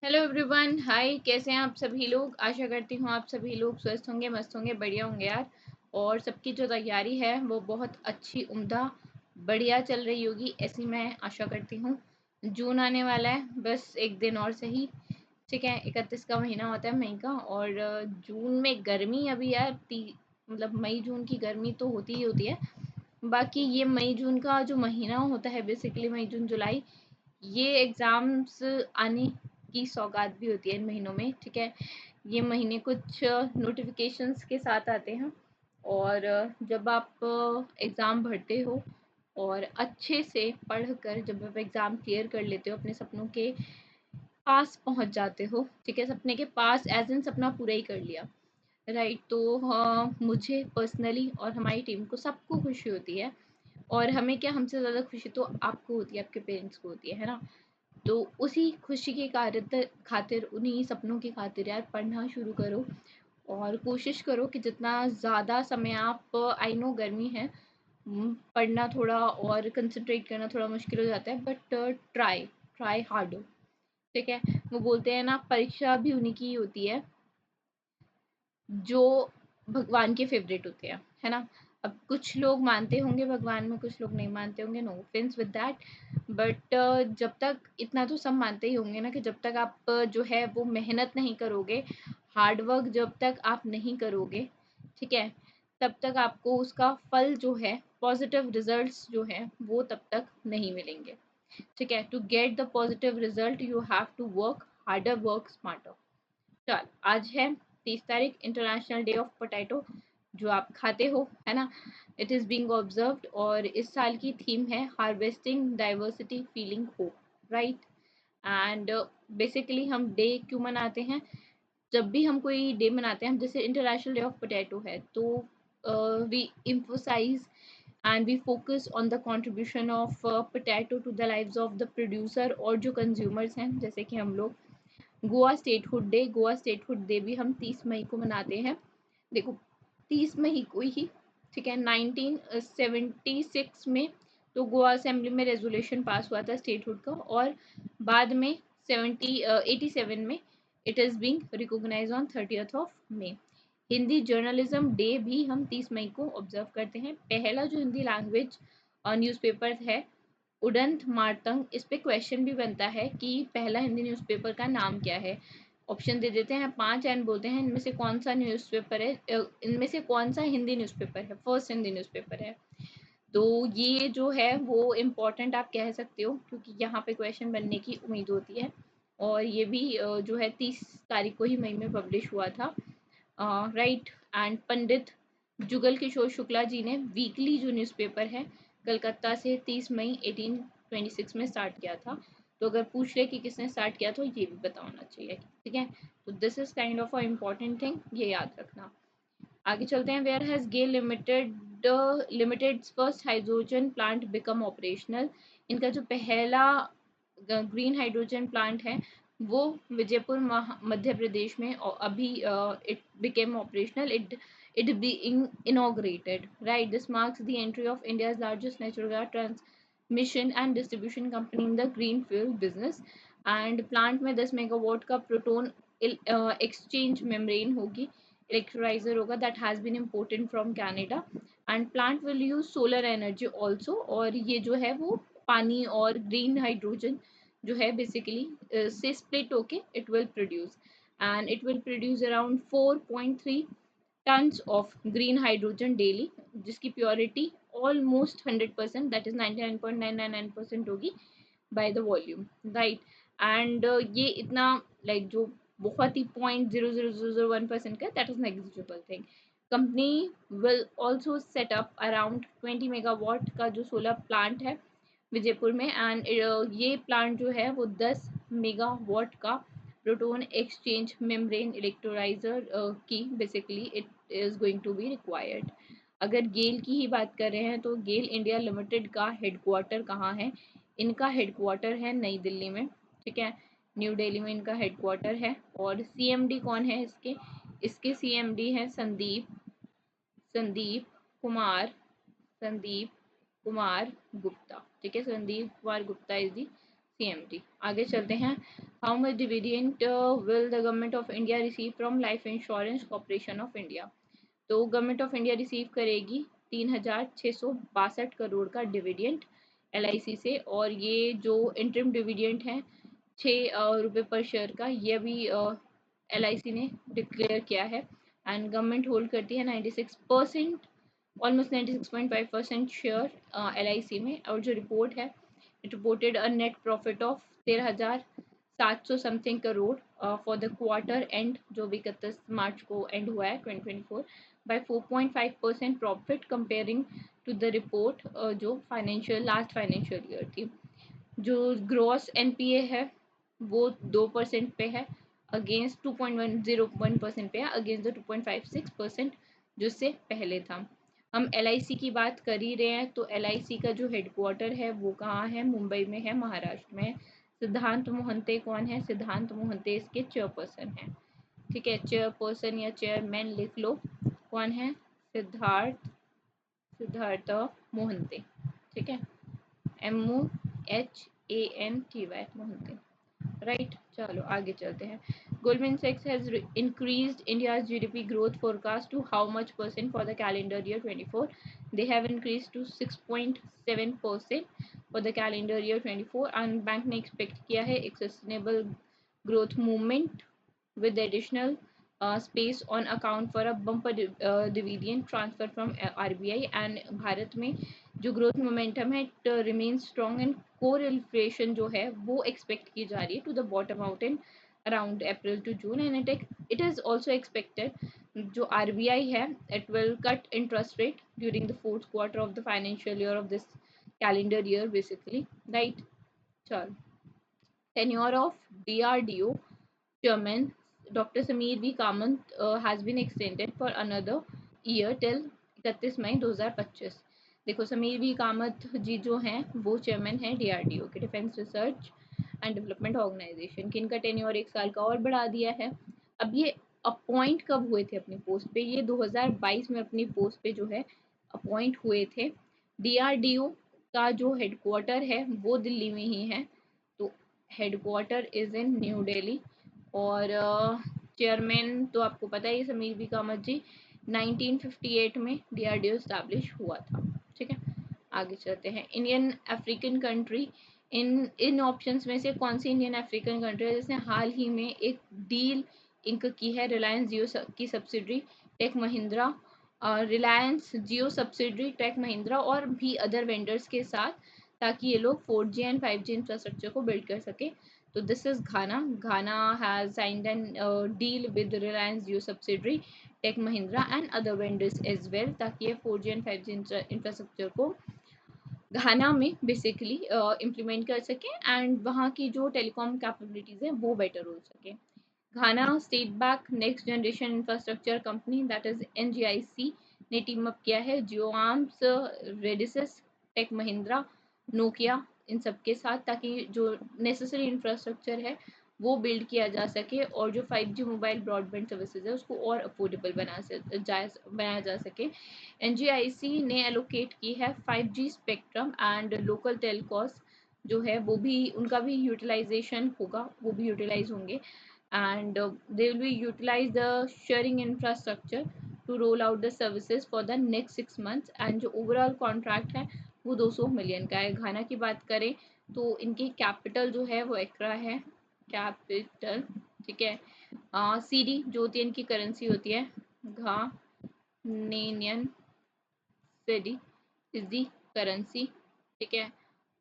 Hello everyone, हाय। कैसे हैं आप सभी लोग? आशा करती हूँ आप सभी लोग स्वस्थ होंगे, मस्त होंगे, बढ़िया होंगे यार। और सबकी जो तैयारी है वो बहुत अच्छी, उम्दा, बढ़िया चल रही होगी, ऐसी मैं आशा करती हूँ। जून आने वाला है, बस एक दिन और सही। ठीक है, 31 का महीना होता है मई का। और जून में गर्मी अभी यार मतलब मई जून की गर्मी तो होती ही होती है। बाकी ये मई जून का जो महीना होता है, बेसिकली मई जून जुलाई, ये एग्ज़ाम्स आने की सौगात भी होती है इन महीनों में। ठीक है, ये महीने कुछ नोटिफिकेशंस के साथ आते हैं। और जब आप एग्ज़ाम भरते हो और अच्छे से पढ़कर जब आप एग्ज़ाम क्लियर कर लेते हो, अपने सपनों के पास पहुंच जाते हो। ठीक है, सपने के पास एज इन सपना पूरा ही कर लिया, राइट। तो मुझे पर्सनली और हमारी टीम को सबको खुशी होती है। और हमें क्या, हमसे ज़्यादा खुशी तो आपको होती है, आपके पेरेंट्स को होती है ना। तो उसी खुशी के खातिर, उन्हीं सपनों की खातिर यार पढ़ना शुरू करो। और कोशिश करो कि जितना ज़्यादा समय आप, आई नो गर्मी है, पढ़ना थोड़ा और कंसंट्रेट करना थोड़ा मुश्किल हो जाता है, बट ट्राई ट्राई हार्ड। ठीक है, वो बोलते हैं ना, परीक्षा भी उन्हीं की होती है जो भगवान के फेवरेट होते हैं, है ना। अब कुछ लोग मानते होंगे भगवान में, कुछ लोग नहीं मानते होंगे, no offence with that. But जब तक, इतना तो सब मानते ही होंगे ना, कि जब तक आप जो है वो मेहनत नहीं करोगे, हार्ड वर्क जब तक आप नहीं करोगे, ठीक है, तब तक आपको उसका फल जो है, पॉजिटिव रिजल्ट्स जो है वो तब तक नहीं मिलेंगे। ठीक है, to get the positive result you have to work harder, work smarter. चल, आज है 30 तारीख, इंटरनेशनल डे ऑफ पोटैटो, जो आप खाते हो, है ना। इट इज़ बीइंग ऑब्जर्व्ड, और इस साल की थीम है harvesting diversity feeling hope, right. And basically हम डे क्यों मनाते हैं? जब भी हम कोई डे मनाते हैं, हम जैसे इंटरनेशनल डे ऑफ पोटैटो है, तो we emphasize and we focus on the contribution of potato to the lives of the producer और जो consumers हैं, जैसे कि हम लोग गोवा स्टेटहुड डे भी हम 30 मई को मनाते हैं। देखो, 30 मई को ही, ठीक है, 1976 में तो गोवा असेंबली में रेजोल्यूशन पास हुआ था स्टेटहुड का, और बाद में 87 में it is being recognised on 30 Hindi journalism day भी हम 30 मई को ऑब्जर्व करते हैं। पहला जो हिंदी लैंग्वेज न्यूज़पेपर है, उड़ंत मारतंग, इस पे क्वेश्चन भी बनता है कि पहला हिंदी न्यूज़पेपर का नाम क्या है। ऑप्शन दे देते हैं 5 एंड बोलते हैं इनमें से कौन सा न्यूज़पेपर है, इनमें से कौन सा हिंदी न्यूज़पेपर है, फर्स्ट हिंदी न्यूज़पेपर है। तो ये जो है वो इम्पोर्टेंट आप कह सकते हो, क्योंकि यहाँ पे क्वेश्चन बनने की उम्मीद होती है। और ये भी जो है 30 तारीख को ही मई में पब्लिश हुआ था, राइट। एंड पंडित जुगल किशोर शुक्ला जी ने वीकली जो न्यूज़पेपर है कलकत्ता से 30 मई 1826 में स्टार्ट किया था। तो अगर पूछ ले कि किसने स्टार्ट किया तो ये भी पता होना चाहिए। ठीक है, तो this is kind of a important thing, ये याद रखना। आगे चलते हैं। Where has GAIL limited first hydrogen plant become operational. इनका जो पहला ग्रीन हाइड्रोजन प्लांट है वो विजयपुर मध्य प्रदेश में, और अभी it became operational, it being inaugurated, right? This marks the entry of India's largest natural gas transmission and distribution company in the green fuel business. And plant में 10 megawatt का proton exchange membrane होगी, electrolyser होगा, that has been imported from Canada. And plant will use solar energy also, और ये जो है वो पानी और ग्रीन हाइड्रोजन जो है बेसिकली से स्प्लिट होके it will produce, and it will produce around 4.3 tons of green hydrogen daily, जिसकी प्योरिटी ऑलमोस्ट 100%, दैट इज 99.999% होगी by the volume, right. And ये इतना, लाइक जो बहुत ही 0.00001% का, that is negligible thing. Company will also set up around 20 megawatt का जो solar plant है विजयपुर में। एंड ये प्लांट जो है वो 10 मेगावाट का प्रोटोन एक्सचेंज मेम्ब्रेन इलेक्ट्रोलाइजर की basically it is going to be required. अगर गेल की ही बात कर रहे हैं तो गेल इंडिया लिमिटेड का हेडक्वार्टर कहाँ है? इनका हेडक्वार्टर है नई दिल्ली में, ठीक है, न्यू दिल्ली में इनका हेडक्वार्टर है। और सीएमडी कौन है इसके? इसके सीएमडी है संदीप संदीप कुमार गुप्ता, ठीक है, Sandeep Kumar Gupta is the CMD। आगे चलते हैं। How much dividend will the government of India receive from life insurance corporation of India. तो गवर्नमेंट ऑफ इंडिया रिसीव करेगी 3,662 करोड़ का डिविडेंड LIC से, और ये जो इंटरिम डिविडेंड है 6 रुपये पर शेयर का, ये भी LIC ने डिक्लेयर किया है। एंड गवर्नमेंट होल्ड करती है 96%, ऑलमोस्ट 96.5% शेयर LIC में। और जो रिपोर्ट है, it reported a net profit of 13,700 something crore for the quarter end, जो भी 31 मार्च को एंड हुआ है 2024, by 4.5% profit comparing to the report जो लास्ट फाइनेंशियल ईयर थी। जो ग्रॉस NPA है वो 2% पे है, अगेंस्ट 2.101% पे है, अगेंस्ट द 2.56% जो इससे पहले था। हम LIC की बात कर ही रहे हैं, तो LIC का जो हेडक्वार्टर है वो कहाँ है? मुंबई में है, महाराष्ट्र में। सिद्धांत मोहंते कौन है? सिद्धांत मोहंते इसके चेयरपर्सन है। ठीक है, चेयरपर्सन या चेयरमैन लिख लो, कौन है? सिद्धार्थ मोहंते। ठीक है, MOHANTY मोहंते, राइट। चलो आगे चलते हैं। गोल्डमैन सैक्स has increased India's GDP growth forecast to how much percent for the calendar year 24? They have increased to 6.7% for the calendar year 24, and bank ने expect किया है एक sustainable growth movement with additional space on account for a bumper dividend transfer from RBI। and Bharat में जो growth momentum है it remain strong, and core inflation जो है वो एक्सपेक्ट की जा रही है to the bottom out in around April to June. And it is also expected जो RBI है it will cut interest rate during the fourth quarter of the financial year of this calendar year basically, right. चल, tenure of DRDO Chairman Dr. Sameer V. Kamath has been extended for another year till 31 मई 2025। देखो, Sameer we Kamat जी जो हैं वो chairman हैं DRDO के, defence research and development organisation की। इनका tenure 1 साल का और बढ़ा दिया है। अब ये अपॉइंट कब हुए थे अपनी पोस्ट पे? ये 2022 में अपनी पोस्ट पे जो है अपॉइंट हुए थे। DRDO का जो हेडक्वार्टर है वो दिल्ली में ही है, तो headquarter is in new Delhi. और चेयरमैन तो आपको पता है समीर बी कामत जी, 1958 में DRDO स्टैब्लिश हुआ था। ठीक है, आगे चलते हैं। इंडियन अफ्रीकन कंट्री, इन इन ऑप्शंस में से कौन सी इंडियन अफ्रीकन कंट्री है जिसने हाल ही में एक डील इंक की है रिलायंस जियो की सब्सिडरी टेक महिंद्रा, रिलायंस जियो सब्सिडरी टेक महिंद्रा और भी अदर वेंडर्स के साथ, ताकि ये लोग 4G एंड 5G इंफ्रास्ट्रक्चर को बिल्ड कर सके। तो this is Ghana. Ghana has signed an deal with Reliance Jio subsidiary Tech Mahindra and other vendors as well, ताकि ये 4G एंड 5G इंफ्रास्ट्रक्चर को घाना में बेसिकली इम्प्लीमेंट कर सकें, एंड वहाँ की जो टेलीकॉम कैपेबिलिटीज़ है वो बेटर हो सके। Ghana state bank next generation infrastructure company that is NGIC ने टीम अप किया है Jio arms, Radisys, Tech Mahindra, Nokia, इन सब के साथ, ताकि जो नेसेसरी इंफ्रास्ट्रक्चर है वो बिल्ड किया जा सके और जो 5G मोबाइल ब्रॉडबैंड सर्विसेज है उसको और अफोर्डेबल बनाया जा सके। NGIC ने एलोकेट की है 5G स्पेक्ट्रम एंड लोकल टेलकॉस जो है वो भी, उनका भी यूटिलाइजेशन होगा, वो भी यूटिलाइज होंगे, and they will be utilize the sharing infrastructure to roll out the services for the next 6 months। and जो overall contract है वो 200 मिलियन का है। घाना की बात करें तो इनकी कैपिटल जो है वो एक्रा है, कैपिटल। ठीक है, CD जो होती है इनकी करेंसी होती है घानेनियन सेडी इज दी करेंसी। ठीक है,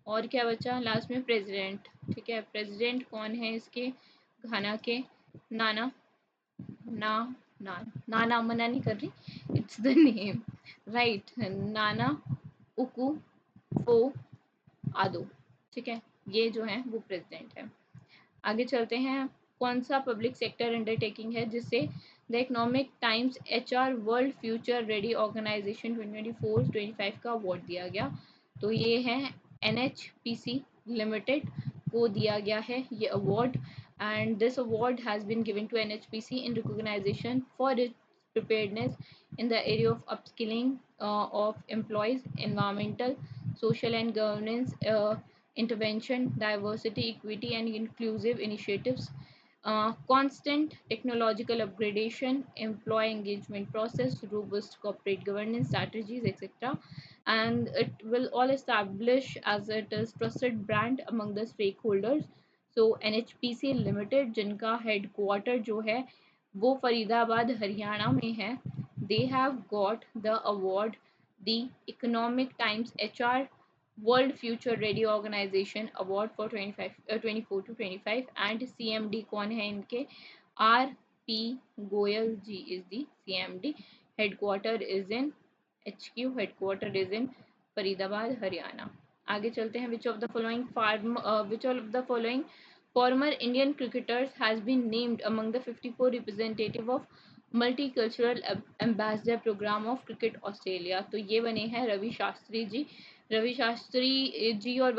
और क्या बचा लास्ट में? प्रेसिडेंट। ठीक है, प्रेसिडेंट कौन है इसके घाना के? नाना ना नाना मना नहीं कर रही, इट्स द नेम, राइट। नाना उकू फो आदो। ठीक है, ये जो है वो प्रेसिडेंट है। आगे चलते हैं। कौन सा पब्लिक सेक्टर अंडरटेकिंग है जिससे the Economic Times HR world future ready organisation 2024-25 का अवार्ड दिया गया? तो ये है NHPC लिमिटेड को दिया गया है ये award, and this award has been given to NHPC in recognition for its preparedness in the area of upskilling of employees, environmental, social and governance intervention, diversity, equity, and inclusive initiatives, constant technological upgradation, employee engagement process, robust corporate governance strategies, etc. And it will all establish as it is trusted brand among the stakeholders. So NHPC Limited, जिनका headquarter जो है वो फरीदाबाद हरियाणा में है, they have got the award, the Economic Times HR World Future Ready Organization Award for 24 to 25. And CMD कौन है इनके? R.P. Goyal ji is the CMD. Headquarter is in HQ. Headquarter is in Faridabad Haryana. आगे चलते हैं. Which of the following former Indian cricketers has been named among the 54 representative of multicultural ambassador programme of cricket Australia? तो ये बने हैं रवि शास्त्री जी. रवि शास्त्री जी और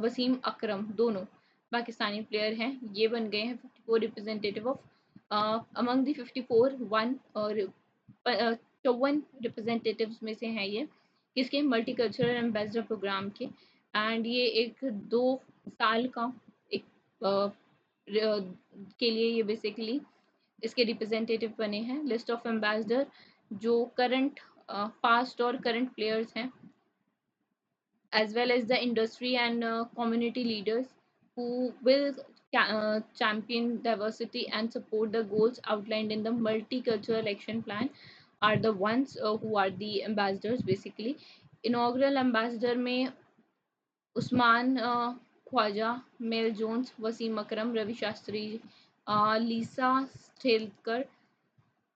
वसीम अकरम दोनों Pakistani player हैं. ये बन गए हैं 54 representative of among the 54 one और 54 रिप्रेजेंटेटिव्स में से हैं ये किसके? मल्टीकल्चरल एम्बेसडर प्रोग्राम के. एंड ये एक 2 साल का एक के लिए ये बेसिकली इसके रिप्रेजेंटेटिव बने हैं. लिस्ट ऑफ एम्बेसडर जो करंट पास्ट और करंट प्लेयर्स हैं, as well as the industry and community leaders who will champion diversity and support the goals outlined in the multicultural action plan are the ones who are the ambassadors basically. Inaugural ambassador में Usman Khawaja, Mel Jones, Wasim Akram, Ravi Shastri, Lisa Sthalekar,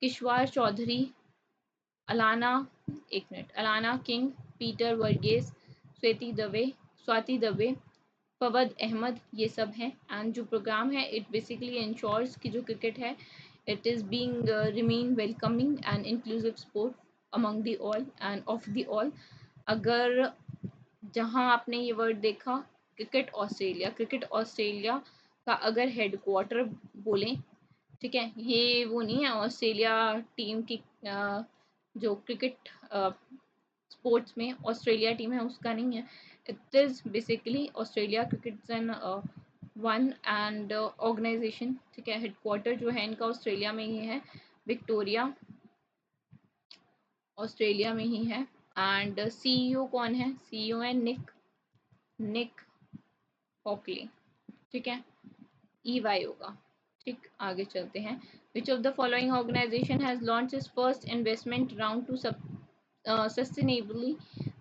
Kishwar Chowdhury, Alana King, Peter Varghese, Swati Dave, Fawad Ahmed, ये सब हैं. And जो programme है it basically ensures कि जो cricket है it is being remain welcoming and inclusive sport among the all end of the all. अगर जहाँ आपने ये वर्ड देखा क्रिकेट ऑस्ट्रेलिया का अगर हेडक्वार्टर बोलें, ठीक है, ये वो नहीं है ऑस्ट्रेलिया टीम की जो क्रिकेट स्पोर्ट्स में ऑस्ट्रेलिया टीम है उसका नहीं है. It is basically Australia cricket and one and organisation. ठीक है, हेडक्वार्टर जो है इनका ऑस्ट्रेलिया में ही है, विक्टोरिया ऑस्ट्रेलिया में ही है. एंड सीईओ कौन है? सीईओ है निक हॉकली. ठीक है, EY होगा. ठीक, आगे चलते हैं. Which of the following organisation has launch its first investment round to sustainably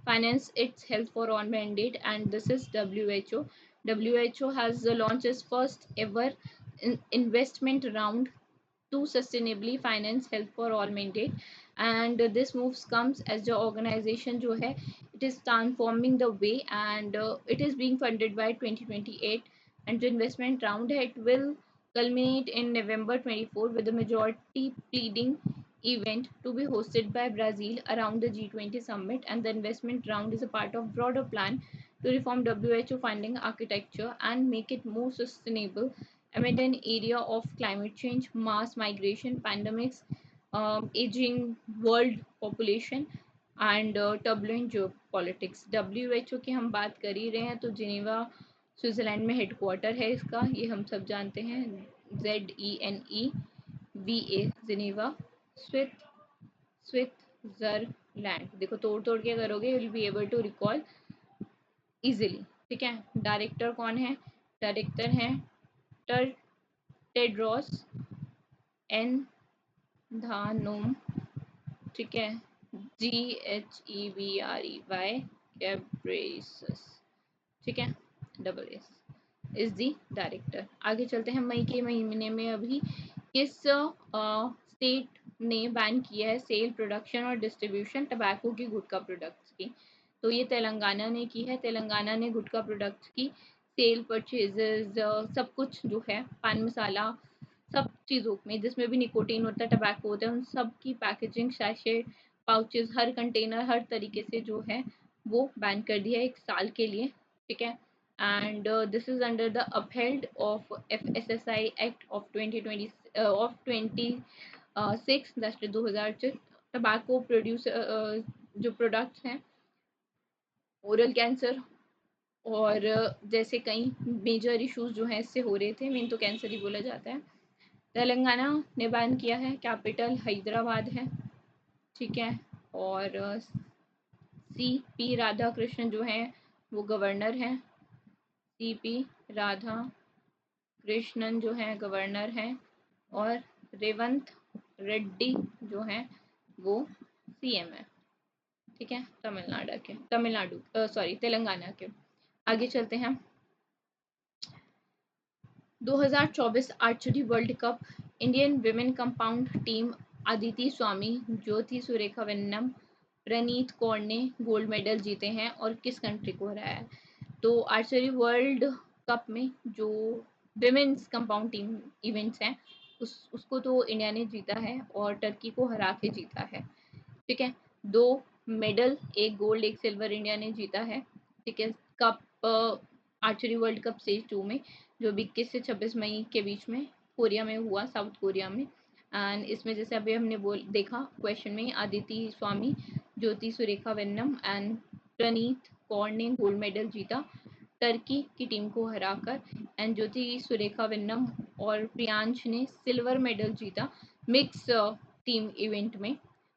finance its health for all mandate? And this is WHO. WHO has launched its first ever investment round to sustainably finance health for all mandate. And this moves comes as the organization जो है it is transforming the way and it is being funded by 2028. And the investment round है it will culminate in November 24 with the majority pleading event to be hosted by Brazil around the G20 summit. And the investment round is a part of broader plan to reform WHO funding architecture and make it more sustainable amid an area of climate change, mass migration, pandemics, aging world population and turbulent geopolitics. WHO की हम बात कर ही रहे हैं तो Geneva Switzerland में headquarter है इसका, ये हम सब जानते हैं. ZENEVA Geneva Switzerland. देखो तोड़ तोड़ के करोगे you will be able to recall easily. ठीक है, डायरेक्टर कौन है? डायरेक्टर हैं टेड्रोस एनधानोम. ठीक है, GHEBREY गैब्रेयसस. ठीक है, SS इज दी डायरेक्टर. आगे चलते हैं. मई के महीने में अभी किस स्टेट ने बैन किया है सेल, प्रोडक्शन और डिस्ट्रीब्यूशन टबैको की, गुटखा प्रोडक्ट्स की? तो ये तेलंगाना ने की है. तेलंगाना ने गुटखा प्रोडक्ट्स की सेल, परचेजेस, सब कुछ जो है पान मसाला सब चीज़ों में जिसमें भी निकोटीन होता है, टबैको होता है, उन सब की पैकेजिंग, सैशे, पाउचेस, हर कंटेनर, हर तरीके से जो है वो बैन कर दिया है 1 साल के लिए. ठीक है, and this is under the upheld of FSSAI Act of 2020 of 26 that's 2006. Tobacco produce जो प्रोडक्ट्स हैं, ओरल कैंसर, और जैसे कई मेजर इश्यूज जो हैं इससे हो रहे थे, मेन तो कैंसर ही बोला जाता है। तेलंगाना ने बैन किया है, कैपिटल हैदराबाद है, ठीक है। और CP राधाकृष्णन जो है वो गवर्नर हैं, CP राधा कृष्णन जो है गवर्नर हैं, और रेवंत रेड्डी जो है वो CM है, ठीक है, तेलंगाना के। आगे चलते हैं। 2024 archery world cup, Indian women compound team Aditi Swami, Jyothi Surekha Vennam, Praneet Kaur ने गोल्ड मेडल जीते हैं, और किस कंट्री को हराया है? तो आर्चरी वर्ल्ड कप में जो विमेन्स कंपाउंड टीम इवेंट्स हैं उसको तो इंडिया ने जीता है और टर्की को हरा के जीता है, ठीक है। 2 मेडल, 1 गोल्ड 1 सिल्वर इंडिया ने जीता है, ठीक है। Cup archery world cup stage 2 में जो 21 से 26 मई के बीच में कोरिया में हुआ, साउथ कोरिया में। एंड इसमें जैसे अभी हमने देखा क्वेश्चन में, आदिति स्वामी, ज्योति सुरेखा वेन्नम एंड प्रणीत कौर ने गोल्ड मेडल जीता टर्की की टीम को हराकर, एंड ज्योति सुरेखा वेन्नम और प्रियांश ने सिल्वर मेडल जीता मिक्स टीम इवेंट में,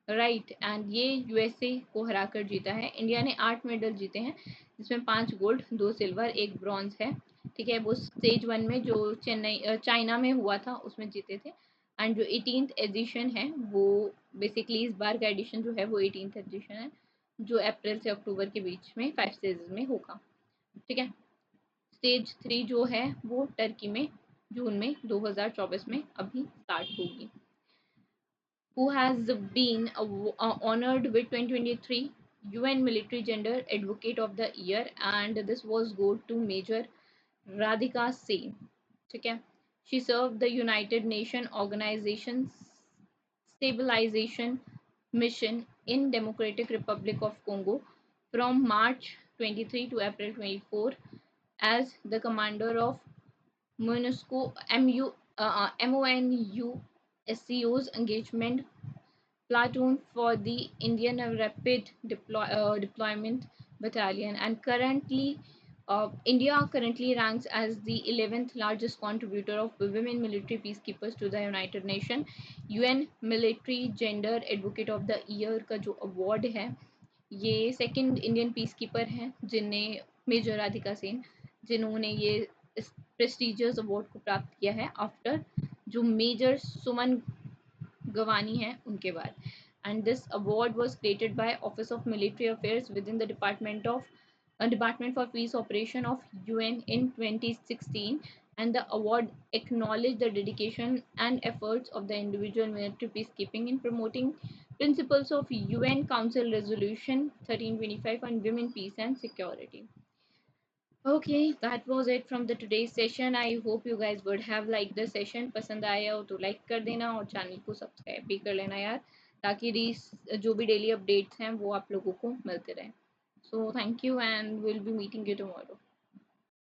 राइट। एंड ये यूएसए को हराकर जीता है। इंडिया ने 8 मेडल जीते हैं, जिसमें 5 गोल्ड 2 सिल्वर 1 ब्रॉन्ज है, ठीक है। वो स्टेज 1 में जो चाइना में हुआ था उसमें जीते थे। एंड जो 18th एडिशन है वो बेसिकली इस बार का एडिशन जो है वो 18th एडिशन है, जो अप्रैल से अक्टूबर के बीच में 5 स्टेजेस में होगा, ठीक है। स्टेज 3 जो है वो टर्की में जून में 2024 में अभी स्टार्ट होगी। Who has been honored with 2023 UN Military Gender Advocate of the Year, and this was go to Major Radhika Sen, ठीक है। She served the United Nations Organization Stabilization Mission in Democratic Republic of Congo from March 23 to April 24 as the commander of MONUSCO MONUSCO's engagement platoon for the Indian Rapid Deployment Battalion, and currently India currently ranks as the 11th largest contributor of women military peacekeepers to the United Nations. UN Military Gender Advocate of the Year का जो award है ये second Indian peace keeper हैं जिन्हें major Radhika Sen, जिन्होंने ये prestigious award को प्राप्त किया है आफ्टर जो मेजर सुमन गवानी है उनके बाद। And this award was created by office of military affairs with in the Department for Peace Operation of UN in 2016, and the award acknowledged the dedication and efforts of the individual military peacekeeping in promoting principles of UN Council Resolution 1325 on women, peace and security. Okay, that was it from the today's session. I hope you guys would have liked the session. पसंद आया हो तो like कर देना और channel को subscribe भी कर लेना यार, ताकि जो भी डेली अपडेट्स हैं वो आप लोगों को मिलते रहें। So thank you and we'll be meeting you tomorrow.